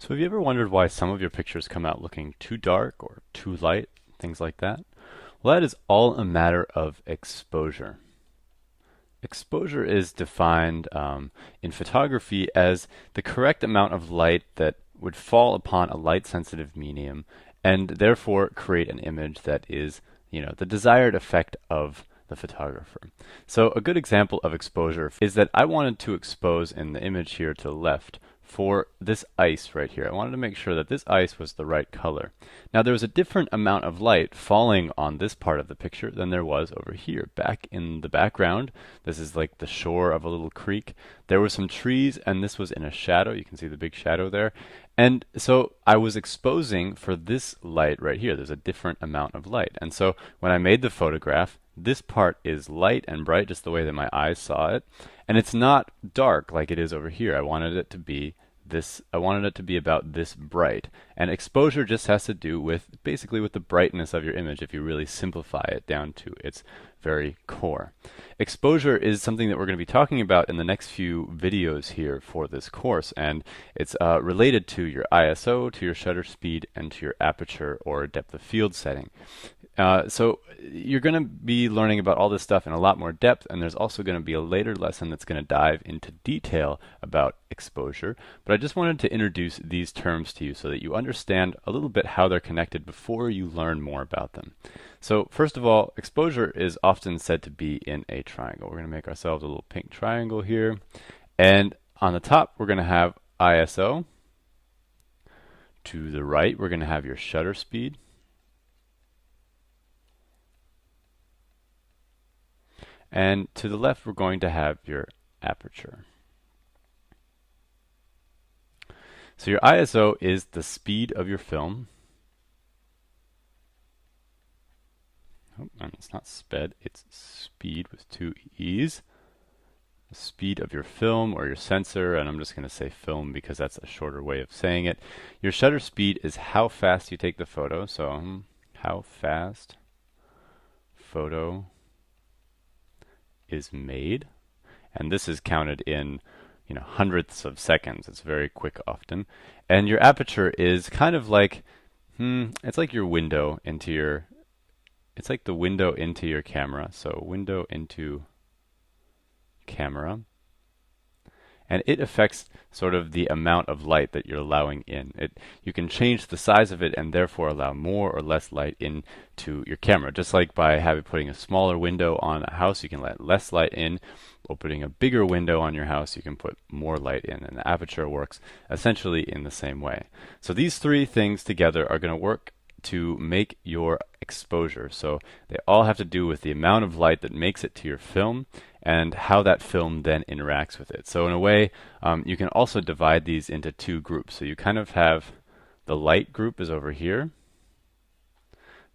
So have you ever wondered why some of your pictures come out looking too dark or too light, things like that? Well, that is all a matter of exposure. Exposure is defined in photography as the correct amount of light that would fall upon a light-sensitive medium and therefore create an image that is, the desired effect of the photographer. So a good example of exposure is that I wanted to expose in the image here to the left for this ice right here. I wanted to make sure that this ice was the right color. Now there was a different amount of light falling on this part of the picture than there was over here. Back in the background, this is like the shore of a little creek. There were some trees and this was in a shadow. You can see the big shadow there. And so I was exposing for this light right here. There's a different amount of light. And so when I made the photograph, this part is light and bright just the way that my eyes saw it. And it's not dark like it is over here. I wanted it to be about this bright. And exposure just has to do with basically with the brightness of your image if you really simplify it down to its very core. Exposure is something that we're going to be talking about in the next few videos here for this course, and it's related to your ISO, to your shutter speed, and to your aperture or depth of field setting. So you're going to be learning about all this stuff in a lot more depth, and there's also going to be a later lesson that's going to dive into detail about exposure. But I just wanted to introduce these terms to you so that you understand a little bit how they're connected before you learn more about them. So first of all, exposure is often said to be in a triangle. We're going to make ourselves a little pink triangle here. And on the top, we're going to have ISO. To the right, we're going to have your shutter speed. And to the left, we're going to have your aperture. So your ISO is the speed of your film. Oh, and it's not sped, it's speed with two E's. The speed of your film or your sensor, and I'm just going to say film because that's a shorter way of saying it. Your shutter speed is how fast you take the photo. So how fast photo is made, and this is counted in hundredths of seconds. It's very quick often. And your aperture is kind of like it's like your window into your it's like the window into your camera. So window into camera, and it affects sort of the amount of light that you're allowing in. You can change the size of it and therefore allow more or less light into your camera. Just like by putting a smaller window on a house, you can let less light in. Or putting a bigger window on your house, you can put more light in. And the aperture works essentially in the same way. So these three things together are going to work to make your exposure. So they all have to do with the amount of light that makes it to your film and how that film then interacts with it. So in a way, you can also divide these into two groups. So you kind of have the light group is over here.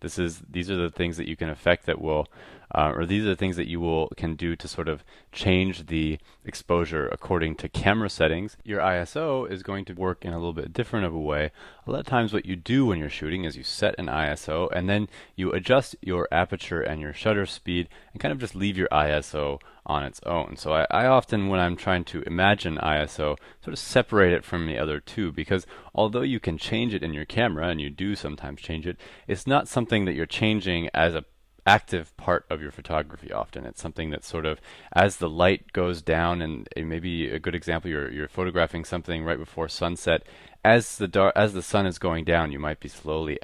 These are the things that you can affect that will, or these are the things that you can do to sort of change the exposure according to camera settings. Your ISO is going to work in a little bit different of a way. A lot of times what you do when you're shooting is you set an ISO and then you adjust your aperture and your shutter speed and kind of just leave your ISO on its own. So I often, when I'm trying to imagine ISO, sort of separate it from the other two, because although you can change it in your camera, and you do sometimes change it, it's not something that you're changing as a active part of your photography often. It's something that sort of, as the light goes down, and maybe a good example, you're photographing something right before sunset. As the sun is going down, you might be slowly,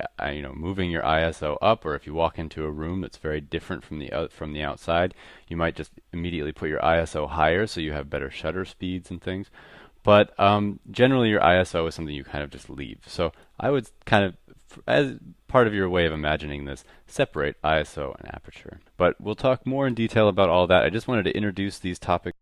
moving your ISO up, or if you walk into a room that's very different from the outside, you might just immediately put your ISO higher so you have better shutter speeds and things. But generally, your ISO is something you kind of just leave. So I would kind of, as part of your way of imagining this, separate ISO and aperture. But we'll talk more in detail about all that. I just wanted to introduce these topics